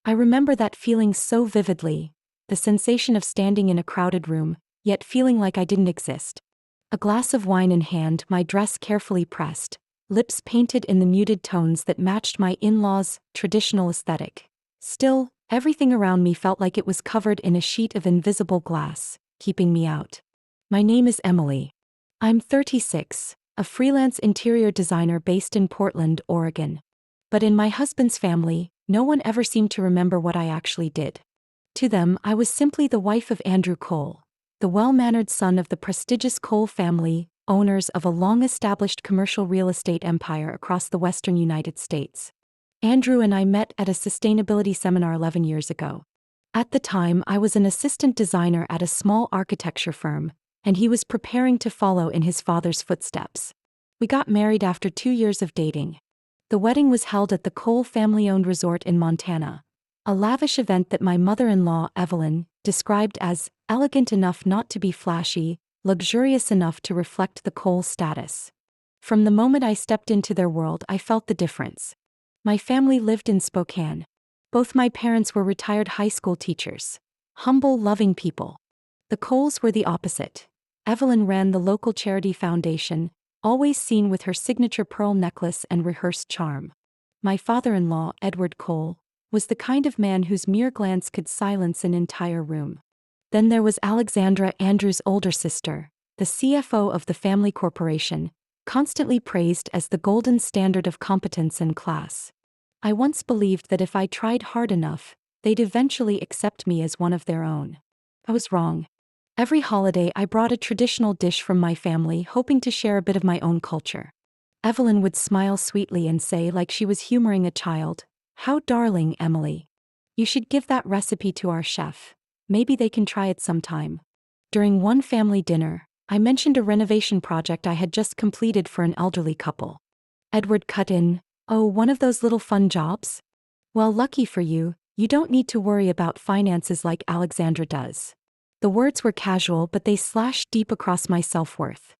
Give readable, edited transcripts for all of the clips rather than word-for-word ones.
I remember that feeling so vividly, the sensation of standing in a crowded room, yet feeling like I didn't exist. A glass of wine in hand, my dress carefully pressed, lips painted in the muted tones that matched my in-laws' traditional aesthetic. Still, everything around me felt like it was covered in a sheet of invisible glass, keeping me out. My name is Emily. I'm 36, a freelance interior designer based in Portland, Oregon. But in my husband's family, no one ever seemed to remember what I actually did. To them, I was simply the wife of Andrew Cole, the well-mannered son of the prestigious Cole family, owners of a long-established commercial real estate empire across the western United States. Andrew and I met at a sustainability seminar 11 years ago. At the time, I was an assistant designer at a small architecture firm, and he was preparing to follow in his father's footsteps. We got married after 2 years of dating. The wedding was held at the Cole family-owned resort in Montana, a lavish event that my mother-in-law, Evelyn, described as elegant enough not to be flashy, luxurious enough to reflect the Cole status. From the moment I stepped into their world, I felt the difference. My family lived in Spokane. Both my parents were retired high school teachers. Humble, loving people. The Coles were the opposite. Evelyn ran the local charity foundation, always seen with her signature pearl necklace and rehearsed charm. My father-in-law, Edward Cole, was the kind of man whose mere glance could silence an entire room. Then there was Alexandra, Andrew's older sister, the CFO of the family corporation, constantly praised as the golden standard of competence and class. I once believed that if I tried hard enough, they'd eventually accept me as one of their own. I was wrong. Every holiday I brought a traditional dish from my family, hoping to share a bit of my own culture. Evelyn would smile sweetly and say, like she was humoring a child, "How darling, Emily. You should give that recipe to our chef. Maybe they can try it sometime." During one family dinner, I mentioned a renovation project I had just completed for an elderly couple. Edward cut in, "Oh, one of those little fun jobs? Well, lucky for you, you don't need to worry about finances like Alexandra does." The words were casual, but they slashed deep across my self-worth.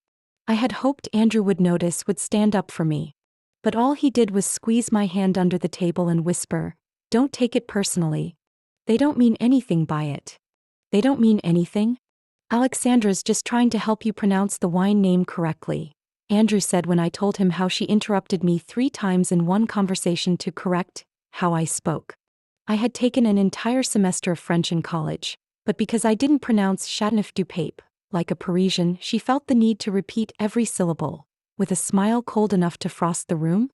I had hoped Andrew would notice, would stand up for me. But all he did was squeeze my hand under the table and whisper, "Don't take it personally. They don't mean anything by it." "They don't mean anything? Alexandra's just trying to help you pronounce the wine name correctly," Andrew said when I told him how she interrupted me 3 times in one conversation to correct how I spoke. I had taken an entire semester of French in college, but because I didn't pronounce Chateauneuf du Pape like a Parisian, she felt the need to repeat every syllable, with a smile cold enough to frost the room.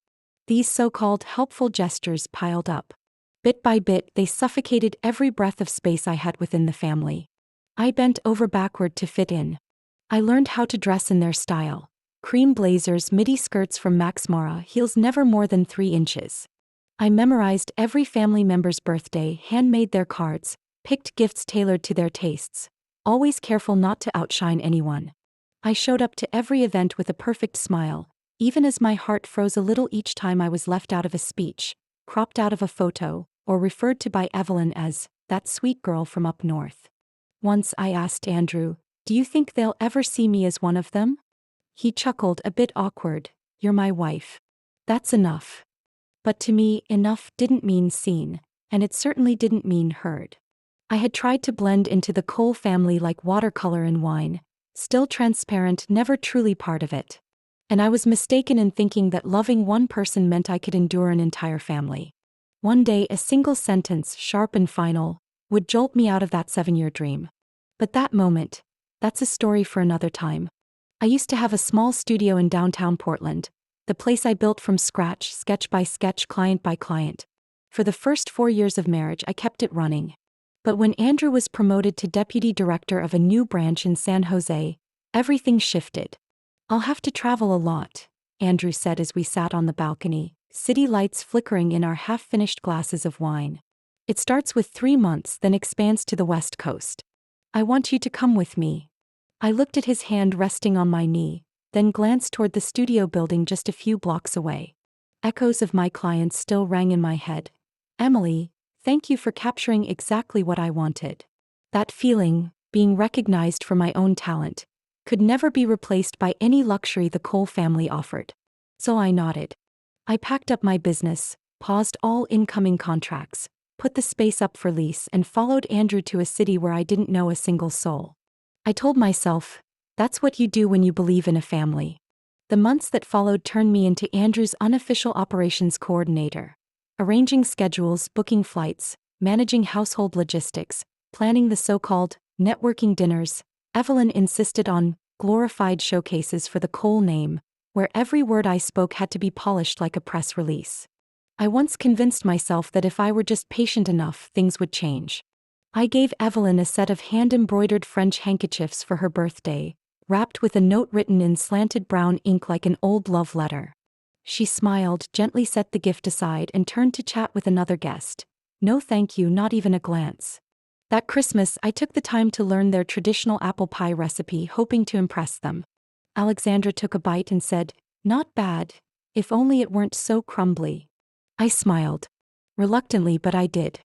These so-called helpful gestures piled up. Bit by bit, they suffocated every breath of space I had within the family. I bent over backward to fit in. I learned how to dress in their style. Cream blazers, midi skirts from Max Mara, heels never more than 3 inches. I memorized every family member's birthday, handmade their cards, picked gifts tailored to their tastes, always careful not to outshine anyone. I showed up to every event with a perfect smile, even as my heart froze a little each time I was left out of a speech, cropped out of a photo, or referred to by Evelyn as that sweet girl from up north. Once I asked Andrew, "Do you think they'll ever see me as one of them?" He chuckled, a bit awkward, "You're my wife. That's enough." But to me, enough didn't mean seen, and it certainly didn't mean heard. I had tried to blend into the Cole family like watercolor in wine, still transparent, never truly part of it. And I was mistaken in thinking that loving one person meant I could endure an entire family. One day, a single sentence, sharp and final, would jolt me out of that 7-year dream. But that moment, that's a story for another time. I used to have a small studio in downtown Portland, the place I built from scratch, sketch by sketch, client by client. For the first 4 years of marriage, I kept it running. But when Andrew was promoted to deputy director of a new branch in San Jose, everything shifted. "I'll have to travel a lot," Andrew said as we sat on the balcony, city lights flickering in our half-finished glasses of wine. "It starts with 3 months, then expands to the West Coast. I want you to come with me." I looked at his hand resting on my knee, then glanced toward the studio building just a few blocks away. Echoes of my clients still rang in my head. "Emily, thank you for capturing exactly what I wanted." That feeling, being recognized for my own talent, could never be replaced by any luxury the Cole family offered. So I nodded. I packed up my business, paused all incoming contracts, put the space up for lease, and followed Andrew to a city where I didn't know a single soul. I told myself, that's what you do when you believe in a family. The months that followed turned me into Andrew's unofficial operations coordinator, arranging schedules, booking flights, managing household logistics, planning the so-called networking dinners. Evelyn insisted on glorified showcases for the Cole name, where every word I spoke had to be polished like a press release. I once convinced myself that if I were just patient enough, things would change. I gave Evelyn a set of hand-embroidered French handkerchiefs for her birthday, wrapped with a note written in slanted brown ink like an old love letter. She smiled, gently set the gift aside, and turned to chat with another guest. No thank you, not even a glance. That Christmas, I took the time to learn their traditional apple pie recipe, hoping to impress them. Alexandra took a bite and said, "Not bad, if only it weren't so crumbly." I smiled. Reluctantly, but I did.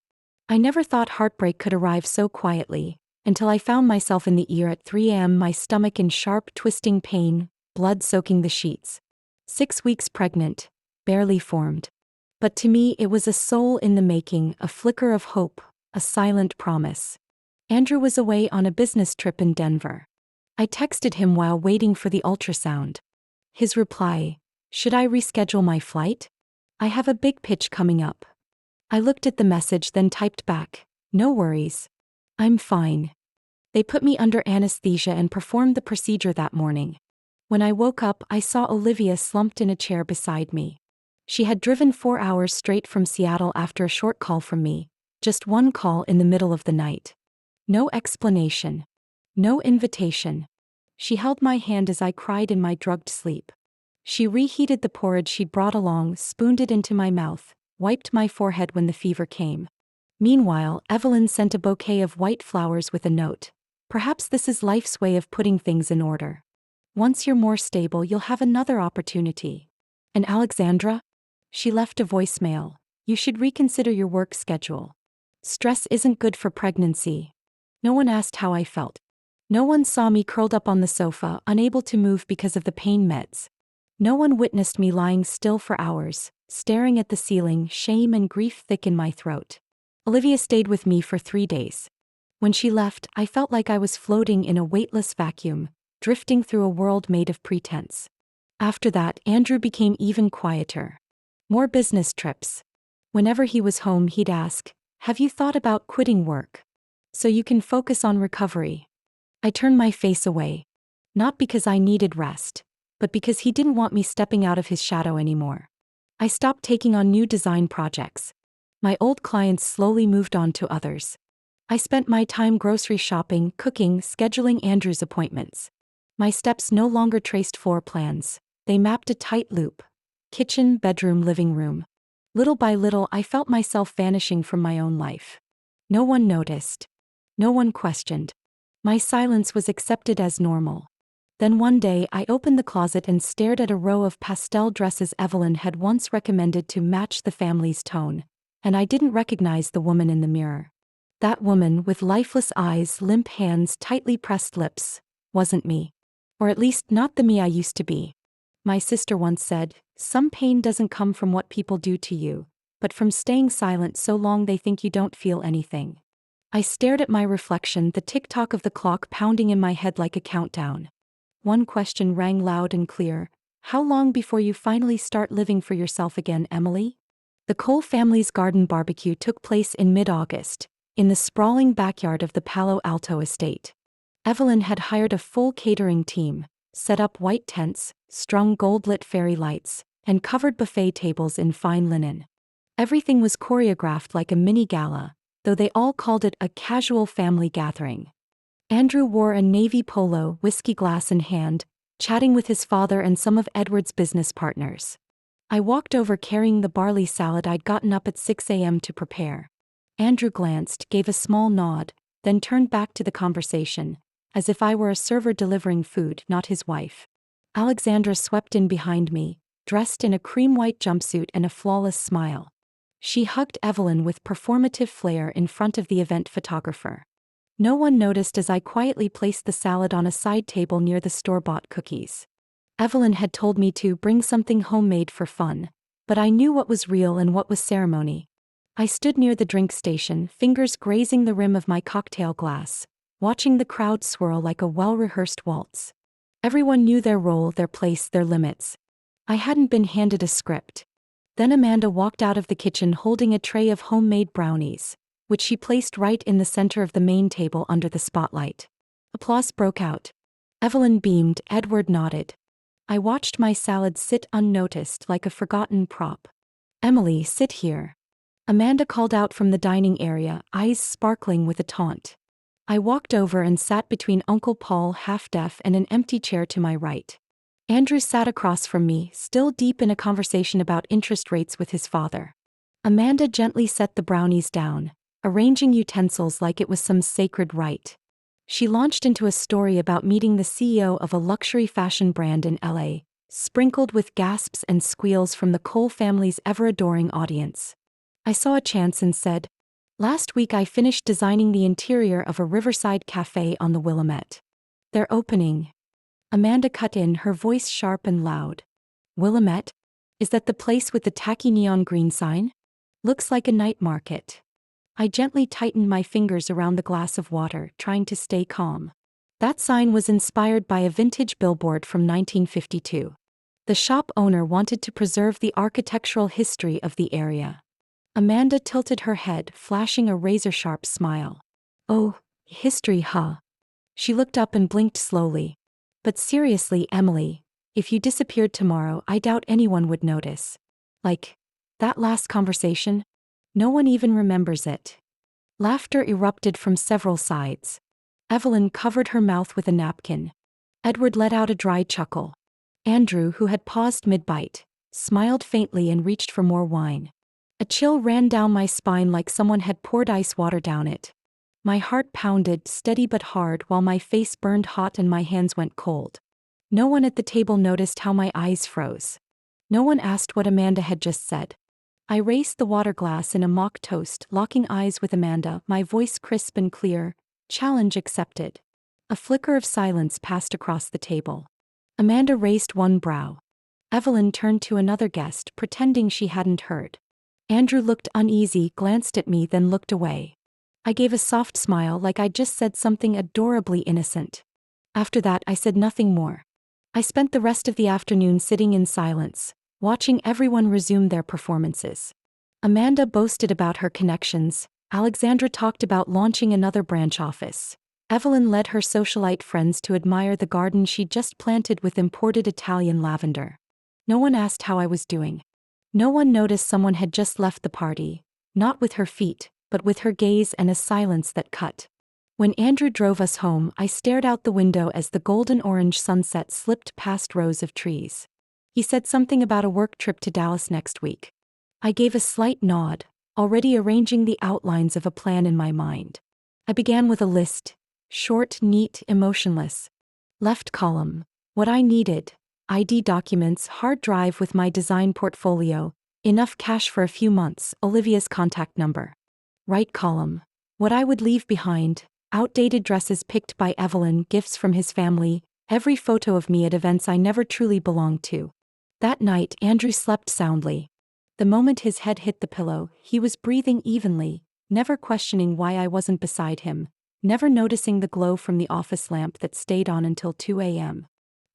I never thought heartbreak could arrive so quietly, until I found myself in the ER at 3 a.m., my stomach in sharp, twisting pain, blood soaking the sheets. 6 weeks pregnant, barely formed. But to me it was a soul in the making, a flicker of hope, a silent promise. Andrew was away on a business trip in Denver. I texted him while waiting for the ultrasound. His reply, "Should I reschedule my flight? I have a big pitch coming up." I looked at the message, then typed back, "No worries. I'm fine." They put me under anesthesia and performed the procedure that morning. When I woke up, I saw Olivia slumped in a chair beside me. She had driven 4 hours straight from Seattle after a short call from me, just one call in the middle of the night. No explanation. No invitation. She held my hand as I cried in my drugged sleep. She reheated the porridge she'd brought along, spooned it into my mouth, wiped my forehead when the fever came. Meanwhile, Evelyn sent a bouquet of white flowers with a note. "Perhaps this is life's way of putting things in order. Once you're more stable, you'll have another opportunity." And Alexandra? She left a voicemail. "You should reconsider your work schedule. Stress isn't good for pregnancy." No one asked how I felt. No one saw me curled up on the sofa, unable to move because of the pain meds. No one witnessed me lying still for hours, staring at the ceiling, shame and grief thick in my throat. Olivia stayed with me for 3 days. When she left, I felt like I was floating in a weightless vacuum, drifting through a world made of pretense. After that, Andrew became even quieter. More business trips. Whenever he was home, he'd ask, "Have you thought about quitting work? So you can focus on recovery?" I turned my face away. Not because I needed rest, but because he didn't want me stepping out of his shadow anymore. I stopped taking on new design projects. My old clients slowly moved on to others. I spent my time grocery shopping, cooking, scheduling Andrew's appointments. My steps no longer traced floor plans. They mapped a tight loop. Kitchen, bedroom, living room. Little by little, I felt myself vanishing from my own life. No one noticed. No one questioned. My silence was accepted as normal. Then one day, I opened the closet and stared at a row of pastel dresses Evelyn had once recommended to match the family's tone, and I didn't recognize the woman in the mirror. That woman, with lifeless eyes, limp hands, tightly pressed lips, wasn't me. Or at least not the me I used to be. My sister once said, "Some pain doesn't come from what people do to you, but from staying silent so long they think you don't feel anything." I stared at my reflection, the tick-tock of the clock pounding in my head like a countdown. One question rang loud and clear: "How long before you finally start living for yourself again, Emily?" The Cole family's garden barbecue took place in mid-August, in the sprawling backyard of the Palo Alto estate. Evelyn had hired a full catering team, set up white tents, strung gold-lit fairy lights, and covered buffet tables in fine linen. Everything was choreographed like a mini gala, though they all called it a casual family gathering. Andrew wore a navy polo, whiskey glass in hand, chatting with his father and some of Edward's business partners. I walked over carrying the barley salad I'd gotten up at 6 a.m. to prepare. Andrew glanced, gave a small nod, then turned back to the conversation, as if I were a server delivering food, not his wife. Alexandra swept in behind me, dressed in a cream-white jumpsuit and a flawless smile. She hugged Evelyn with performative flair in front of the event photographer. No one noticed as I quietly placed the salad on a side table near the store-bought cookies. Evelyn had told me to bring something homemade for fun, but I knew what was real and what was ceremony. I stood near the drink station, fingers grazing the rim of my cocktail glass, watching the crowd swirl like a well-rehearsed waltz. Everyone knew their role, their place, their limits. I hadn't been handed a script. Then Amanda walked out of the kitchen holding a tray of homemade brownies, which she placed right in the center of the main table under the spotlight. Applause broke out. Evelyn beamed, Edward nodded. I watched my salad sit unnoticed like a forgotten prop. Emily, sit here. Amanda called out from the dining area, eyes sparkling with a taunt. I walked over and sat between Uncle Paul, half-deaf, and an empty chair to my right. Andrew sat across from me, still deep in a conversation about interest rates with his father. Amanda gently set the brownies down, arranging utensils like it was some sacred rite. She launched into a story about meeting the CEO of a luxury fashion brand in LA, sprinkled with gasps and squeals from the Cole family's ever-adoring audience. I saw a chance and said, "Last week I finished designing the interior of a riverside cafe on the Willamette. They're opening." Amanda cut in, her voice sharp and loud. "Willamette? Is that the place with the tacky neon green sign? Looks like a night market." I gently tightened my fingers around the glass of water, trying to stay calm. That sign was inspired by a vintage billboard from 1952. The shop owner wanted to preserve the architectural history of the area. Amanda tilted her head, flashing a razor-sharp smile. "Oh, history, huh?" She looked up and blinked slowly. "But seriously, Emily, if you disappeared tomorrow, I doubt anyone would notice. Like, that last conversation? No one even remembers it." Laughter erupted from several sides. Evelyn covered her mouth with a napkin. Edward let out a dry chuckle. Andrew, who had paused mid-bite, smiled faintly and reached for more wine. A chill ran down my spine like someone had poured ice water down it. My heart pounded, steady but hard, while my face burned hot and my hands went cold. No one at the table noticed how my eyes froze. No one asked what Amanda had just said. I raised the water glass in a mock toast, locking eyes with Amanda, my voice crisp and clear. "Challenge accepted." A flicker of silence passed across the table. Amanda raised one brow. Evelyn turned to another guest, pretending she hadn't heard. Andrew looked uneasy, glanced at me, then looked away. I gave a soft smile like I'd just said something adorably innocent. After that, I said nothing more. I spent the rest of the afternoon sitting in silence, watching everyone resume their performances. Amanda boasted about her connections. Alexandra talked about launching another branch office. Evelyn led her socialite friends to admire the garden she'd just planted with imported Italian lavender. No one asked how I was doing. No one noticed someone had just left the party, not with her feet, but with her gaze and a silence that cut. When Andrew drove us home, I stared out the window as the golden-orange sunset slipped past rows of trees. He said something about a work trip to Dallas next week. I gave a slight nod, already arranging the outlines of a plan in my mind. I began with a list, short, neat, emotionless. Left column, what I needed: ID documents, hard drive with my design portfolio, enough cash for a few months, Olivia's contact number. Right column, what I would leave behind: outdated dresses picked by Evelyn, gifts from his family, every photo of me at events I never truly belonged to. That night, Andrew slept soundly. The moment his head hit the pillow, he was breathing evenly, never questioning why I wasn't beside him, never noticing the glow from the office lamp that stayed on until 2 a.m.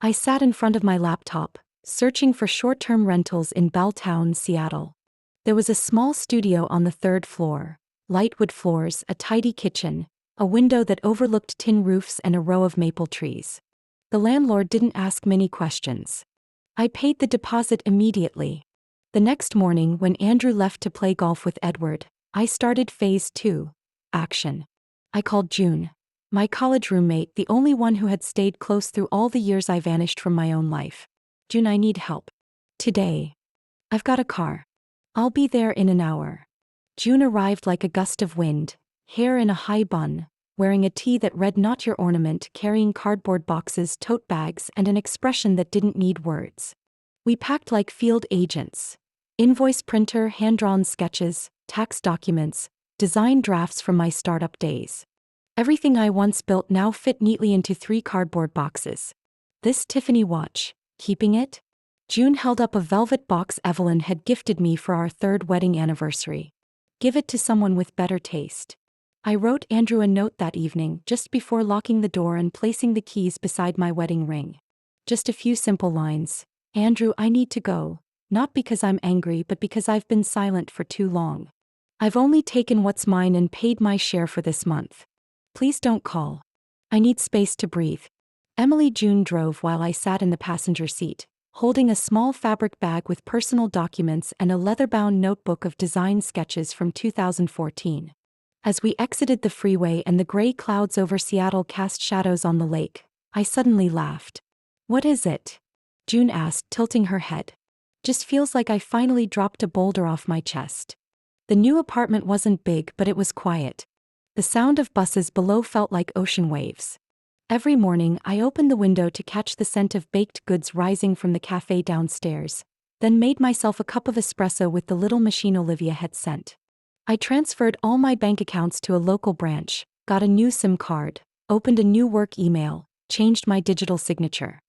I sat in front of my laptop, searching for short-term rentals in Belltown, Seattle. There was a small studio on the third floor, light wood floors, a tidy kitchen, a window that overlooked tin roofs and a row of maple trees. The landlord didn't ask many questions. I paid the deposit immediately. The next morning, when Andrew left to play golf with Edward, I started phase 2, action. I called June, my college roommate, the only one who had stayed close through all the years I vanished from my own life. "June, I need help. Today. I've got a car. I'll be there in an hour." June arrived like a gust of wind, hair in a high bun, wearing a tee that read "Not Your Ornament," carrying cardboard boxes, tote bags, and an expression that didn't need words. We packed like field agents. Invoice printer, hand-drawn sketches, tax documents, design drafts from my startup days. Everything I once built now fit neatly into 3 cardboard boxes. "This Tiffany watch, keeping it?" June held up a velvet box Evelyn had gifted me for our 3rd wedding anniversary. Give it to someone with better taste. I wrote Andrew a note that evening just before locking the door and placing the keys beside my wedding ring. Just a few simple lines. Andrew, I need to go. Not because I'm angry but because I've been silent for too long. I've only taken what's mine and paid my share for this month. Please don't call. I need space to breathe. Emily June drove while I sat in the passenger seat, holding a small fabric bag with personal documents and a leather-bound notebook of design sketches from 2014. As we exited the freeway and the gray clouds over Seattle cast shadows on the lake, I suddenly laughed. What is it? June asked, tilting her head. Just feels like I finally dropped a boulder off my chest. The new apartment wasn't big, but it was quiet. The sound of buses below felt like ocean waves. Every morning, I opened the window to catch the scent of baked goods rising from the cafe downstairs, then made myself a cup of espresso with the little machine Olivia had sent. I transferred all my bank accounts to a local branch, got a new SIM card, opened a new work email, changed my digital signature.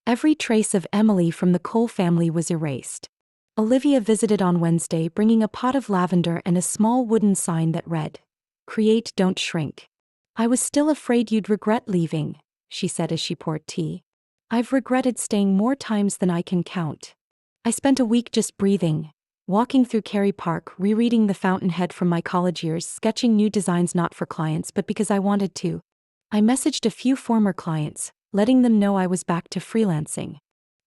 Every trace of Emily from the Cole family was erased. Olivia visited on Wednesday bringing a pot of lavender and a small wooden sign that read, "Create, don't shrink." I was still afraid you'd regret leaving, she said as she poured tea. I've regretted staying more times than I can count. I spent a week just breathing, walking through Cary Park, rereading The Fountainhead from my college years, sketching new designs not for clients but because I wanted to. I messaged a few former clients, letting them know I was back to freelancing.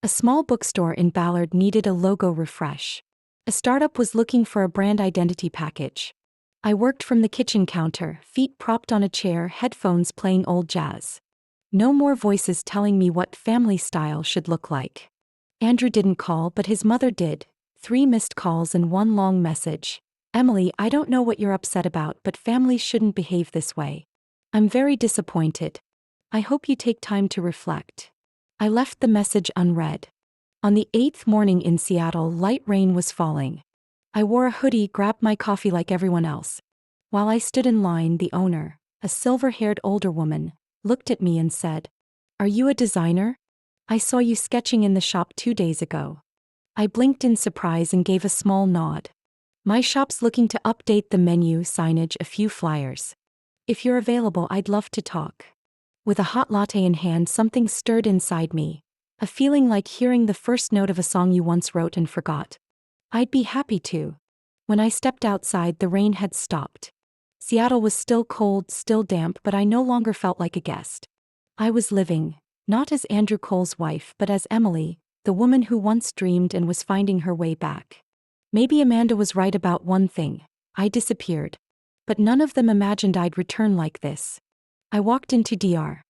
A small bookstore in Ballard needed a logo refresh. A startup was looking for a brand identity package. I worked from the kitchen counter, feet propped on a chair, headphones playing old jazz. No more voices telling me what family style should look like. Andrew didn't call, but his mother did. 3 missed calls and 1 long message. Emily, I don't know what you're upset about, but families shouldn't behave this way. I'm very disappointed. I hope you take time to reflect. I left the message unread. On the 8th morning in Seattle, light rain was falling. I wore a hoodie, grabbed my coffee like everyone else. While I stood in line, the owner, a silver-haired older woman, looked at me and said, "Are you a designer? I saw you sketching in the shop 2 days ago." I blinked in surprise and gave a small nod. My shop's looking to update the menu, signage, a few flyers. If you're available, I'd love to talk. With a hot latte in hand, something stirred inside me. A feeling like hearing the first note of a song you once wrote and forgot. I'd be happy to. When I stepped outside, the rain had stopped. Seattle was still cold, still damp, but I no longer felt like a guest. I was living, not as Andrew Cole's wife, but as Emily, the woman who once dreamed and was finding her way back. Maybe Amanda was right about one thing. I disappeared. But none of them imagined I'd return like this. I walked into Dr.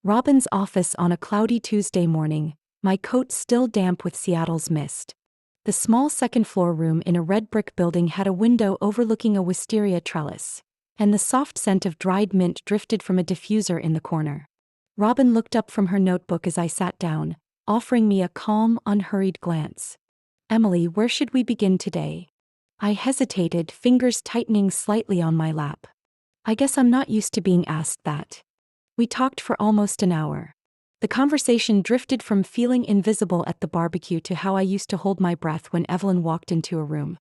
Robin's office on a cloudy Tuesday morning, my coat still damp with Seattle's mist. The small second-floor room in a red brick building had a window overlooking a wisteria trellis, and the soft scent of dried mint drifted from a diffuser in the corner. Robin looked up from her notebook as I sat down, offering me a calm, unhurried glance. "Emily, where should we begin today?" I hesitated, fingers tightening slightly on my lap. I guess I'm not used to being asked that. We talked for almost an hour. The conversation drifted from feeling invisible at the barbecue to how I used to hold my breath when Evelyn walked into a room.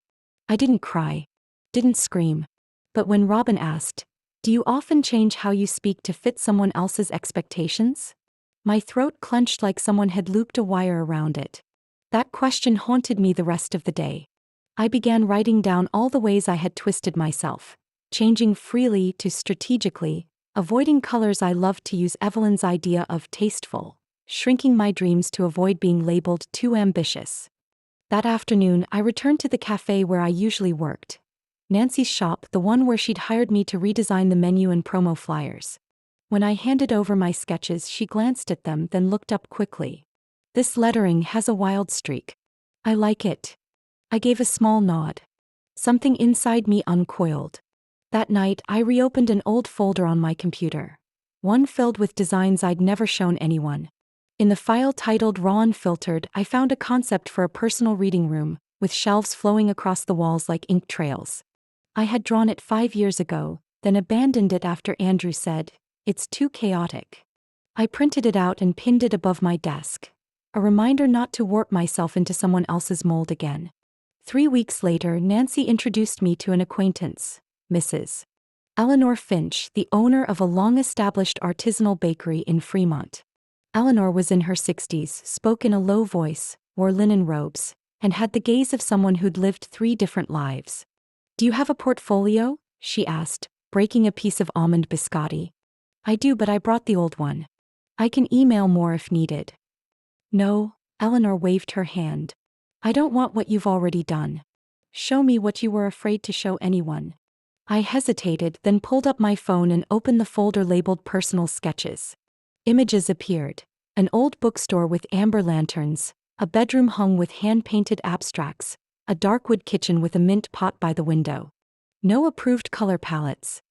I didn't cry, didn't scream. But when Robin asked, "Do you often change how you speak to fit someone else's expectations?" my throat clenched like someone had looped a wire around it. That question haunted me the rest of the day. I began writing down all the ways I had twisted myself, changing freely to strategically, avoiding colors I loved to use Evelyn's idea of tasteful, shrinking my dreams to avoid being labeled too ambitious. That afternoon, I returned to the cafe where I usually worked. Nancy's shop, the one where she'd hired me to redesign the menu and promo flyers. When I handed over my sketches, she glanced at them, then looked up quickly. "This lettering has a wild streak. I like it." I gave a small nod. Something inside me uncoiled. That night, I reopened an old folder on my computer. One filled with designs I'd never shown anyone. In the file titled Raw Unfiltered, I found a concept for a personal reading room, with shelves flowing across the walls like ink trails. I had drawn it 5 years ago, then abandoned it after Andrew said, "It's too chaotic." I printed it out and pinned it above my desk. A reminder not to warp myself into someone else's mold again. 3 weeks later, Nancy introduced me to an acquaintance, Mrs. Eleanor Finch, the owner of a long-established artisanal bakery in Fremont. Eleanor was in her 60s, spoke in a low voice, wore linen robes, and had the gaze of someone who'd lived 3 different lives. "Do you have a portfolio?" she asked, breaking a piece of almond biscotti. "I do, but I brought the old one. I can email more if needed." "No," Eleanor waved her hand. "I don't want what you've already done. Show me what you were afraid to show anyone." I hesitated, then pulled up my phone and opened the folder labeled Personal Sketches. Images appeared. An old bookstore with amber lanterns, a bedroom hung with hand-painted abstracts, a dark wood kitchen with a mint pot by the window. No approved color palettes.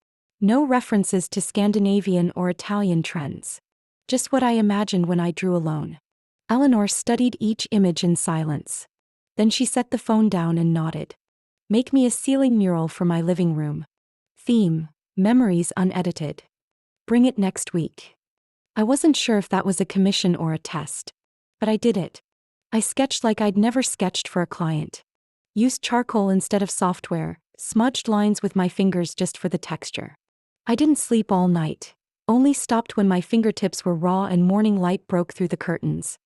No references to Scandinavian or Italian trends. Just what I imagined when I drew alone. Eleanor studied each image in silence. Then she set the phone down and nodded. "Make me a ceiling mural for my living room. Theme: memories unedited. Bring it next week." I wasn't sure if that was a commission or a test. But I did it. I sketched like I'd never sketched for a client. Used charcoal instead of software, smudged lines with my fingers just for the texture. I didn't sleep all night. Only stopped when my fingertips were raw and morning light broke through the curtains.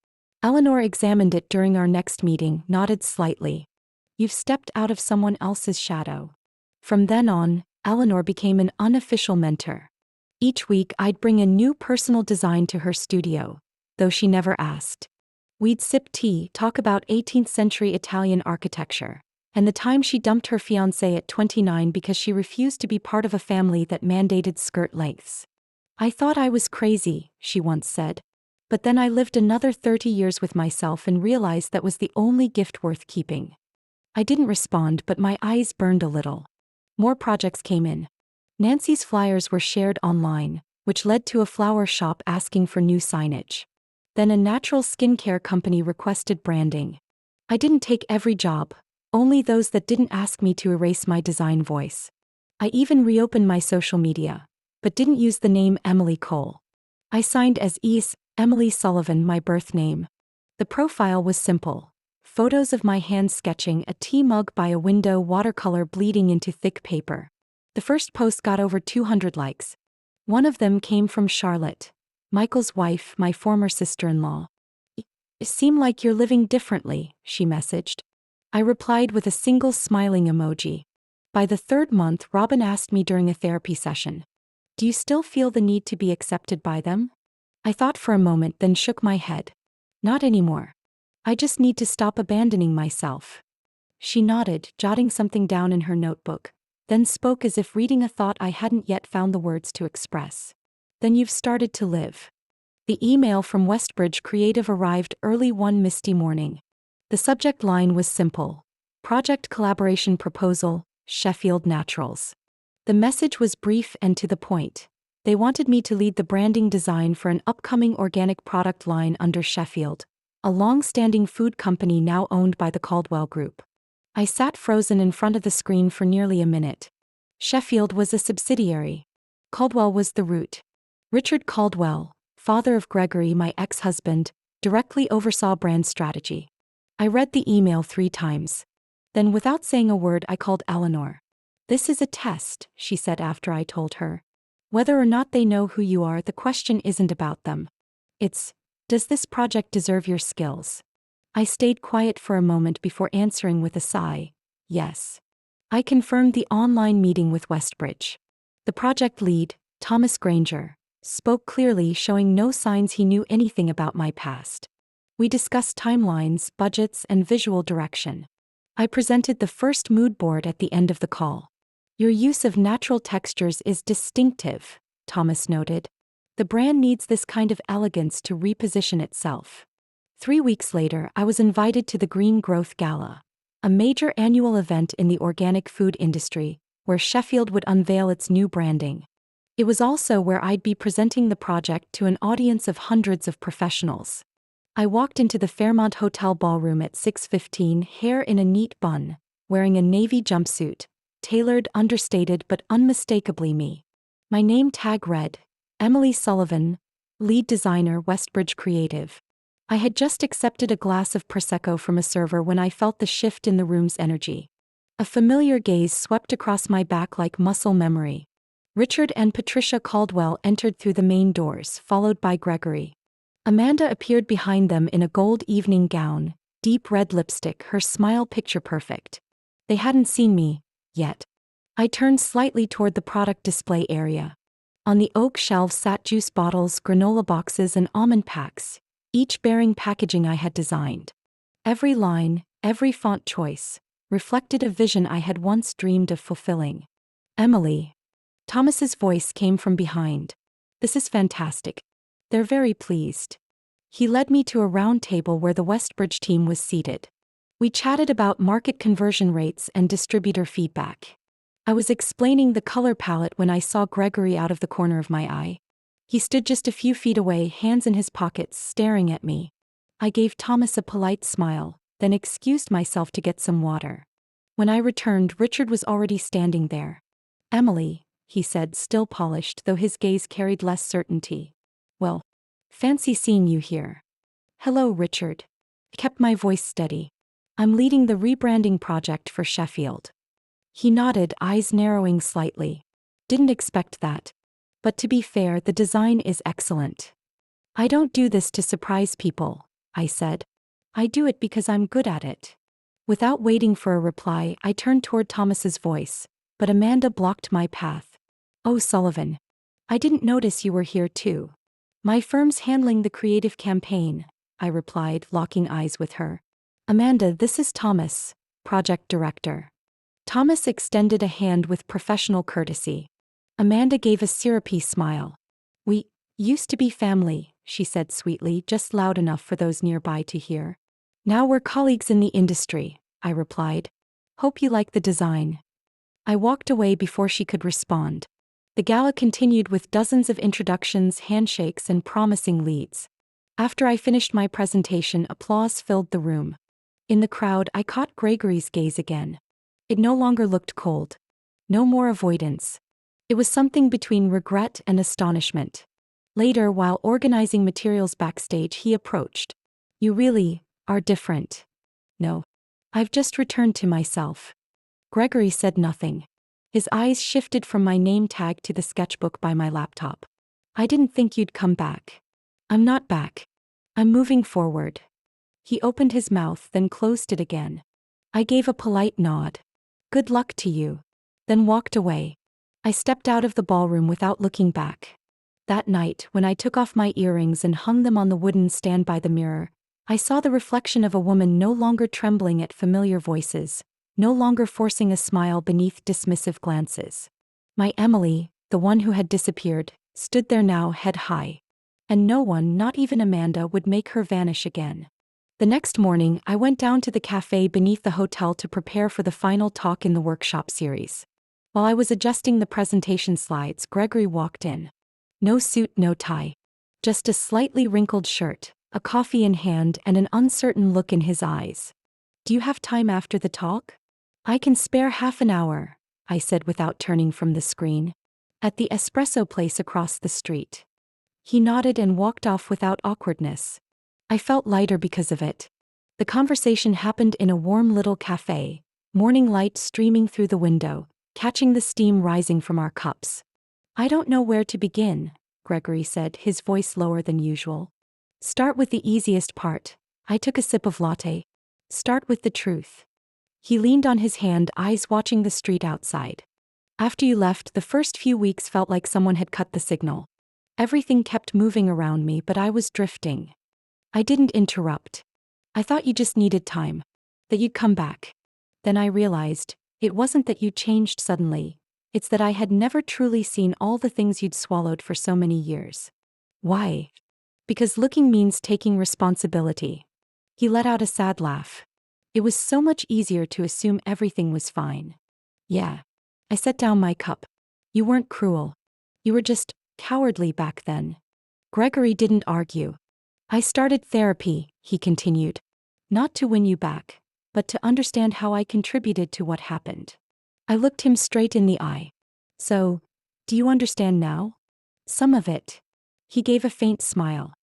Eleanor examined it during our next meeting, nodded slightly. "You've stepped out of someone else's shadow." From then on, Eleanor became an unofficial mentor. Each week I'd bring a new personal design to her studio, though she never asked. We'd sip tea, talk about 18th century Italian architecture, and the time she dumped her fiancé at 29 because she refused to be part of a family that mandated skirt lengths. "I thought I was crazy," she once said. "But then I lived another 30 years with myself and realized that was the only gift worth keeping." I didn't respond, but my eyes burned a little. More projects came in. Nancy's flyers were shared online, which led to a flower shop asking for new signage. Then a natural skincare company requested branding. I didn't take every job, only those that didn't ask me to erase my design voice. I even reopened my social media, but didn't use the name Emily Cole. I signed as Emily Sullivan, my birth name. The profile was simple. Photos of my hand sketching a tea mug by a window, watercolor bleeding into thick paper. The first post got over 200 likes. One of them came from Charlotte, Michael's wife, my former sister-in-law. "It seemed like you're living differently," she messaged. I replied with a single smiling emoji. By the 3rd month, Robin asked me during a therapy session, "Do you still feel the need to be accepted by them?" I thought for a moment, then shook my head. "Not anymore. I just need to stop abandoning myself." She nodded, jotting something down in her notebook, then spoke as if reading a thought I hadn't yet found the words to express. "Then you've started to live." The email from Westbridge Creative arrived early one misty morning. The subject line was simple: Project Collaboration Proposal, Sheffield Naturals. The message was brief and to the point. They wanted me to lead the branding design for an upcoming organic product line under Sheffield, a long-standing food company now owned by the Caldwell Group. I sat frozen in front of the screen for nearly a minute. Sheffield was a subsidiary. Caldwell was the root. Richard Caldwell, father of Gregory, my ex-husband, directly oversaw brand strategy. I read the email 3 times. Then, without saying a word, I called Eleanor. "This is a test," she said after I told her. "Whether or not they know who you are, the question isn't about them. It's, does this project deserve your skills?" I stayed quiet for a moment before answering with a sigh, "Yes." I confirmed the online meeting with Westbridge. The project lead, Thomas Granger, spoke clearly, showing no signs he knew anything about my past. We discussed timelines, budgets, and visual direction. I presented the first mood board at the end of the call. "Your use of natural textures is distinctive," Thomas noted. "The brand needs this kind of elegance to reposition itself." 3 weeks later, I was invited to the Green Growth Gala, a major annual event in the organic food industry, where Sheffield would unveil its new branding. It was also where I'd be presenting the project to an audience of hundreds of professionals. I walked into the Fairmont Hotel ballroom at 6:15, hair in a neat bun, wearing a navy jumpsuit, tailored, understated, but unmistakably me. My name tag read, Emily Sullivan, lead designer, Westbridge Creative. I had just accepted a glass of Prosecco from a server when I felt the shift in the room's energy. A familiar gaze swept across my back like muscle memory. Richard and Patricia Caldwell entered through the main doors, followed by Gregory. Amanda appeared behind them in a gold evening gown, deep red lipstick, her smile picture perfect. They hadn't seen me, yet. I turned slightly toward the product display area. On the oak shelves sat juice bottles, granola boxes, and almond packs, each bearing packaging I had designed. Every line, every font choice, reflected a vision I had once dreamed of fulfilling. Emily. Thomas's voice came from behind. This is fantastic. They're very pleased. He led me to a round table where the Westbridge team was seated. We chatted about market conversion rates and distributor feedback. I was explaining the color palette when I saw Gregory out of the corner of my eye. He stood just a few feet away, hands in his pockets, staring at me. I gave Thomas a polite smile, then excused myself to get some water. When I returned, Richard was already standing there. Emily, he said, still polished, though his gaze carried less certainty. Well, fancy seeing you here. Hello, Richard. I kept my voice steady. I'm leading the rebranding project for Sheffield. He nodded, eyes narrowing slightly. Didn't expect that. But to be fair, the design is excellent. I don't do this to surprise people, I said. I do it because I'm good at it. Without waiting for a reply, I turned toward Thomas's voice, but Amanda blocked my path. Oh, Sullivan. I didn't notice you were here too. My firm's handling the creative campaign, I replied, locking eyes with her. Amanda, this is Thomas, project director. Thomas extended a hand with professional courtesy. Amanda gave a syrupy smile. We used to be family, she said sweetly, just loud enough for those nearby to hear. Now we're colleagues in the industry, I replied. Hope you like the design. I walked away before she could respond. The gala continued with dozens of introductions, handshakes, and promising leads. After I finished my presentation, applause filled the room. In the crowd, I caught Gregory's gaze again. It no longer looked cold. No more avoidance. It was something between regret and astonishment. Later, while organizing materials backstage, he approached. You really are different. No. I've just returned to myself. Gregory said nothing. His eyes shifted from my name tag to the sketchbook by my laptop. I didn't think you'd come back. I'm not back. I'm moving forward. He opened his mouth, then closed it again. I gave a polite nod. Good luck to you. Then walked away. I stepped out of the ballroom without looking back. That night, when I took off my earrings and hung them on the wooden stand by the mirror, I saw the reflection of a woman no longer trembling at familiar voices, no longer forcing a smile beneath dismissive glances. My Emily, the one who had disappeared, stood there now, head high. And no one, not even Amanda, would make her vanish again. The next morning, I went down to the cafe beneath the hotel to prepare for the final talk in the workshop series. While I was adjusting the presentation slides, Gregory walked in. No suit, no tie. Just a slightly wrinkled shirt, a coffee in hand, and an uncertain look in his eyes. Do you have time after the talk? I can spare half an hour, I said without turning from the screen. At the espresso place across the street. He nodded and walked off without awkwardness. I felt lighter because of it. The conversation happened in a warm little cafe, morning light streaming through the window, catching the steam rising from our cups. I don't know where to begin, Gregory said, his voice lower than usual. Start with the easiest part. I took a sip of latte. Start with the truth. He leaned on his hand, eyes watching the street outside. After you left, the first few weeks felt like someone had cut the signal. Everything kept moving around me, but I was drifting. I didn't interrupt. I thought you just needed time. That you'd come back. Then I realized, it wasn't that you changed suddenly. It's that I had never truly seen all the things you'd swallowed for so many years. Why? Because looking means taking responsibility. He let out a sad laugh. It was so much easier to assume everything was fine. Yeah. I set down my cup. You weren't cruel. You were just cowardly back then. Gregory didn't argue. I started therapy, he continued. Not to win you back, but to understand how I contributed to what happened. I looked him straight in the eye. So, do you understand now? Some of it. He gave a faint smile.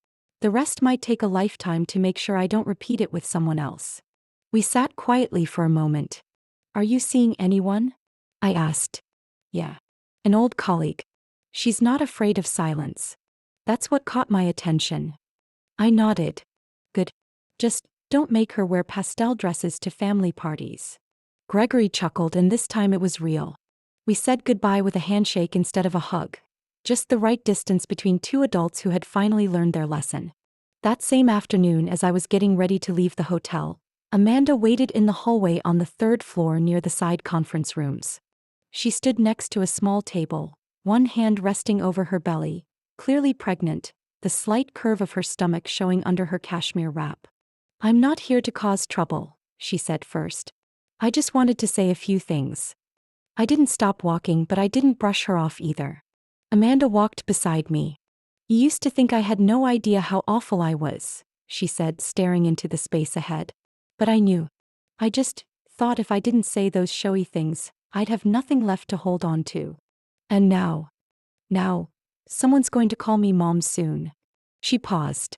The rest might take a lifetime to make sure I don't repeat it with someone else. We sat quietly for a moment. Are you seeing anyone? I asked. Yeah. An old colleague. She's not afraid of silence. That's what caught my attention. I nodded. Good. Just don't make her wear pastel dresses to family parties. Gregory chuckled, and this time it was real. We said goodbye with a handshake instead of a hug. Just the right distance between two adults who had finally learned their lesson. That same afternoon, as I was getting ready to leave the hotel, Amanda waited in the hallway on the third floor near the side conference rooms. She stood next to a small table, one hand resting over her belly, clearly pregnant, the slight curve of her stomach showing under her cashmere wrap. I'm not here to cause trouble, she said first. I just wanted to say a few things. I didn't stop walking, but I didn't brush her off either. Amanda walked beside me. You used to think I had no idea how awful I was, she said, staring into the space ahead. But I knew. I just thought if I didn't say those showy things, I'd have nothing left to hold on to. And now, someone's going to call me mom soon. She paused.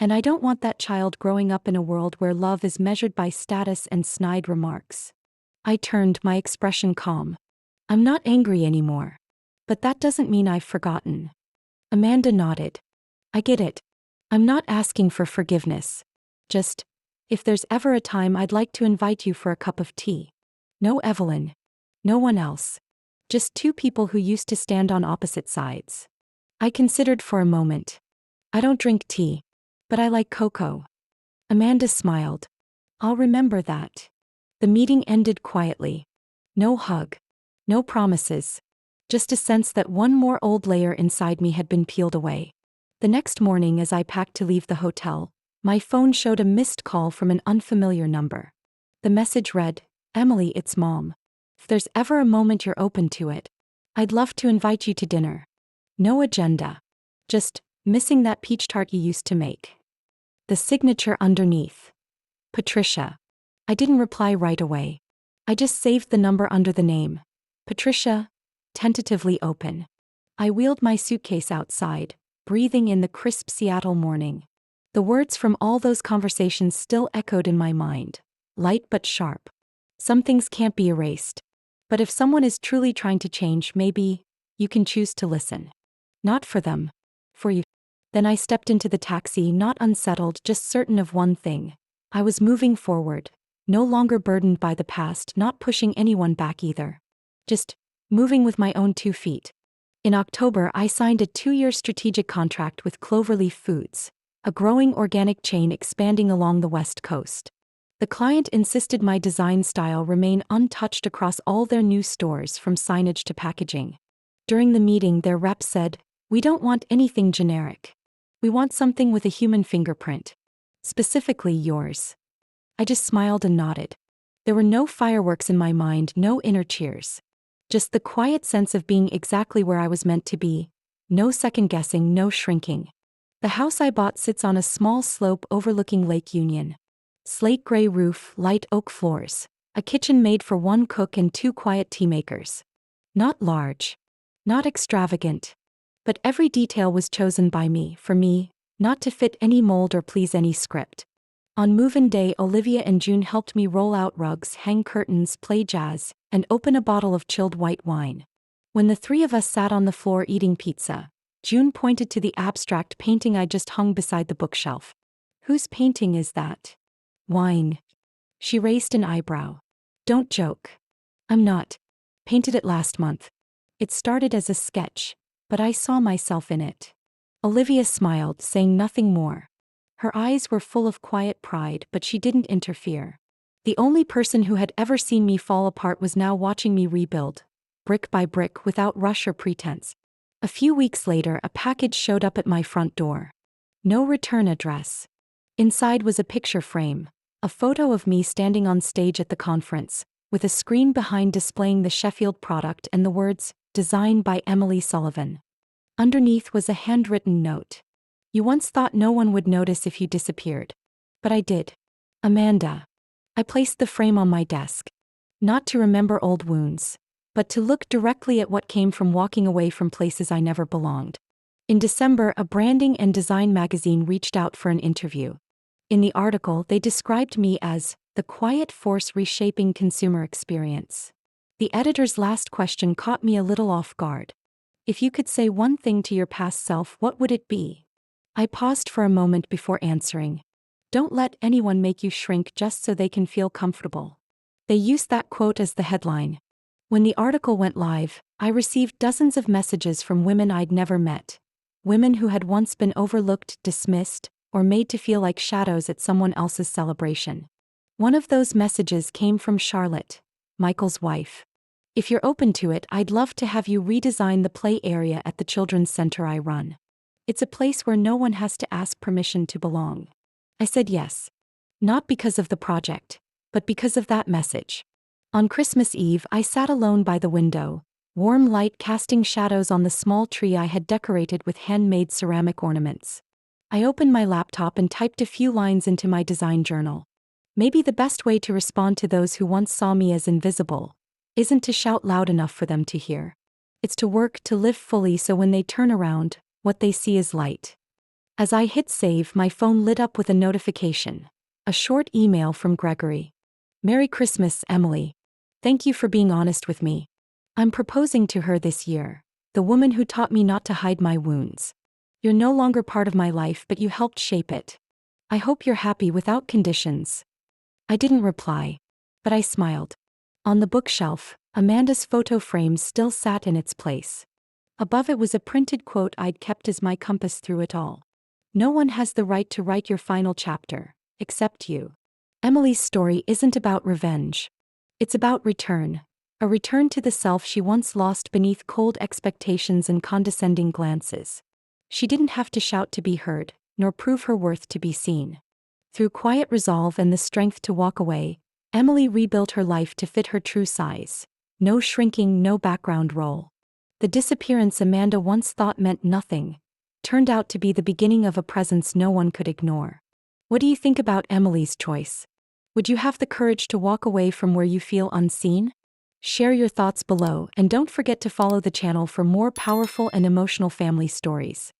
And I don't want that child growing up in a world where love is measured by status and snide remarks. I turned, my expression calm. I'm not angry anymore. But that doesn't mean I've forgotten. Amanda nodded. I get it. I'm not asking for forgiveness. Just, if there's ever a time, I'd like to invite you for a cup of tea. No Evelyn. No one else. Just two people who used to stand on opposite sides. I considered for a moment. I don't drink tea. But I like cocoa. Amanda smiled. I'll remember that. The meeting ended quietly. No hug. No promises. Just a sense that one more old layer inside me had been peeled away. The next morning, as I packed to leave the hotel, my phone showed a missed call from an unfamiliar number. The message read, Emily, it's Mom. If there's ever a moment you're open to it, I'd love to invite you to dinner. No agenda. Just missing that peach tart you used to make. The signature underneath. Patricia. I didn't reply right away. I just saved the number under the name. Patricia, tentatively open. I wheeled my suitcase outside, breathing in the crisp Seattle morning. The words from all those conversations still echoed in my mind, light but sharp. Some things can't be erased. But if someone is truly trying to change, maybe you can choose to listen. Not for them. For you. Then I stepped into the taxi, not unsettled, just certain of one thing. I was moving forward, no longer burdened by the past, not pushing anyone back either. Just moving with my own 2 feet. In October, I signed a 2-year strategic contract with Cloverleaf Foods, a growing organic chain expanding along the West Coast. The client insisted my design style remain untouched across all their new stores, from signage to packaging. During the meeting, their rep said, "We don't want anything generic. We want something with a human fingerprint. Specifically yours." I just smiled and nodded. There were no fireworks in my mind, no inner cheers. Just the quiet sense of being exactly where I was meant to be. No second guessing, no shrinking. The house I bought sits on a small slope overlooking Lake Union. Slate gray roof, light oak floors. A kitchen made for 1 cook and 2 quiet tea makers. Not large. Not extravagant. But every detail was chosen by me, for me, not to fit any mold or please any script. On move-in day, Olivia and June helped me roll out rugs, hang curtains, play jazz, and open a bottle of chilled white wine. When the 3 of us sat on the floor eating pizza, June pointed to the abstract painting I just hung beside the bookshelf. Whose painting is that? Wine. She raised an eyebrow. Don't joke. I'm not. Painted it last month. It started as a sketch, but I saw myself in it. Olivia smiled, saying nothing more. Her eyes were full of quiet pride, but she didn't interfere. The only person who had ever seen me fall apart was now watching me rebuild, brick by brick, without rush or pretense. A few weeks later, a package showed up at my front door. No return address. Inside was a picture frame, a photo of me standing on stage at the conference, with a screen behind displaying the Sheffield product and the words, "Designed by Emily Sullivan." Underneath was a handwritten note. "You once thought no one would notice if you disappeared. But I did. Amanda." I placed the frame on my desk. Not to remember old wounds, but to look directly at what came from walking away from places I never belonged. In December, a branding and design magazine reached out for an interview. In the article, they described me as the quiet force reshaping consumer experience. The editor's last question caught me a little off guard. If you could say one thing to your past self, what would it be? I paused for a moment before answering. Don't let anyone make you shrink just so they can feel comfortable. They used that quote as the headline. When the article went live, I received dozens of messages from women I'd never met. Women who had once been overlooked, dismissed, or made to feel like shadows at someone else's celebration. One of those messages came from Charlotte, Michael's wife. If you're open to it, I'd love to have you redesign the play area at the children's center I run. It's a place where no one has to ask permission to belong. I said yes. Not because of the project, but because of that message. On Christmas Eve, I sat alone by the window, warm light casting shadows on the small tree I had decorated with handmade ceramic ornaments. I opened my laptop and typed a few lines into my design journal. Maybe the best way to respond to those who once saw me as invisible isn't to shout loud enough for them to hear. It's to work to live fully so when they turn around, what they see is light. As I hit save, my phone lit up with a notification. A short email from Gregory. Merry Christmas, Emily. Thank you for being honest with me. I'm proposing to her this year, the woman who taught me not to hide my wounds. You're no longer part of my life, but you helped shape it. I hope you're happy without conditions. I didn't reply, but I smiled. On the bookshelf, Amanda's photo frame still sat in its place. Above it was a printed quote I'd kept as my compass through it all. No one has the right to write your final chapter, except you. Emily's story isn't about revenge. It's about return. A return to the self she once lost beneath cold expectations and condescending glances. She didn't have to shout to be heard, nor prove her worth to be seen. Through quiet resolve and the strength to walk away, Emily rebuilt her life to fit her true size. No shrinking, no background role. The disappearance Amanda once thought meant nothing turned out to be the beginning of a presence no one could ignore. What do you think about Emily's choice? Would you have the courage to walk away from where you feel unseen? Share your thoughts below and don't forget to follow the channel for more powerful and emotional family stories.